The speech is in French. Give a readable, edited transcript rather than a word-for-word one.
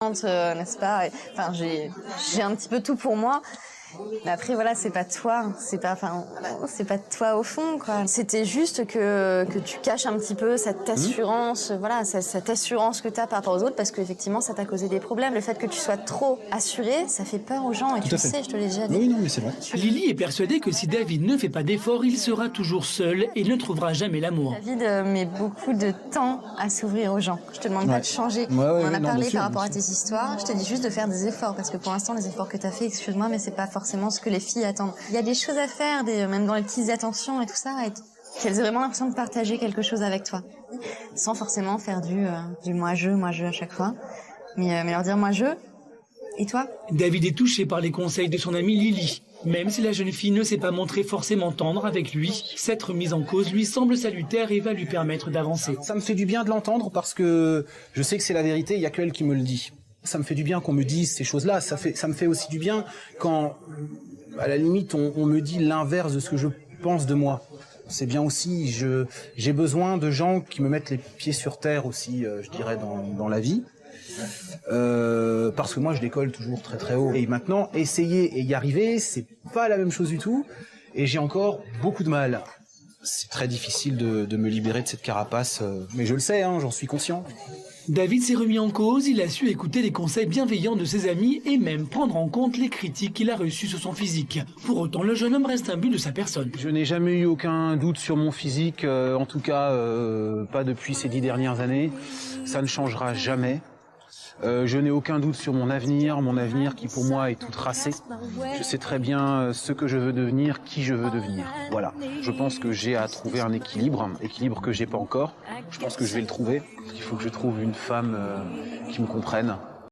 confiante, n'est-ce pas? Enfin, j'ai un petit peu tout pour moi. Mais après, voilà, c'est pas toi, c'est pas toi au fond, quoi. C'était juste que tu caches un petit peu cette assurance, voilà, cette assurance que t'as par rapport aux autres, parce qu'effectivement, ça t'a causé des problèmes. Le fait que tu sois trop assuré, ça fait peur aux gens, et tu le sais, je te l'ai déjà dit. Oui, non, mais c'est vrai. Lily est persuadée que si David ne fait pas d'efforts, il sera toujours seul et ne trouvera jamais l'amour. David met beaucoup de temps à s'ouvrir aux gens. Je te demande pas de changer. On en a parlé par rapport à tes histoires. Je te dis juste de faire des efforts, parce que pour l'instant, les efforts que t'as fait, excuse-moi, mais c'est pas forcément ce que les filles attendent. Il y a des choses à faire, même dans les petites attentions et tout ça, et qu'elles aient vraiment l'impression de partager quelque chose avec toi, sans forcément faire du moi-je à chaque fois, mais leur dire moi-je, et toi? David est touché par les conseils de son amie Lily. Même si la jeune fille ne s'est pas montrée forcément tendre avec lui, cette remise en cause lui semble salutaire et va lui permettre d'avancer. Ça me fait du bien de l'entendre parce que je sais que c'est la vérité, il n'y a que elle qui me le dit. Ça me fait du bien qu'on me dise ces choses-là, ça me fait aussi du bien quand, à la limite, on me dit l'inverse de ce que je pense de moi. C'est bien aussi, j'ai besoin de gens qui me mettent les pieds sur terre aussi, je dirais, dans la vie. Parce que moi je décolle toujours très très haut. Et maintenant, essayer et y arriver, c'est pas la même chose du tout. Et j'ai encore beaucoup de mal. C'est très difficile de me libérer de cette carapace, mais je le sais, hein, j'en suis conscient. David s'est remis en cause, il a su écouter les conseils bienveillants de ses amis et même prendre en compte les critiques qu'il a reçues sur son physique. Pour autant, le jeune homme reste imbu de sa personne. Je n'ai jamais eu aucun doute sur mon physique, en tout cas pas depuis ces 10 dernières années. Ça ne changera jamais. Je n'ai aucun doute sur mon avenir qui pour moi est tout tracé. Je sais très bien ce que je veux devenir, qui je veux devenir. Voilà. Je pense que j'ai à trouver un équilibre que j'ai pas encore. Je pense que je vais le trouver. Il faut que je trouve une femme qui me comprenne,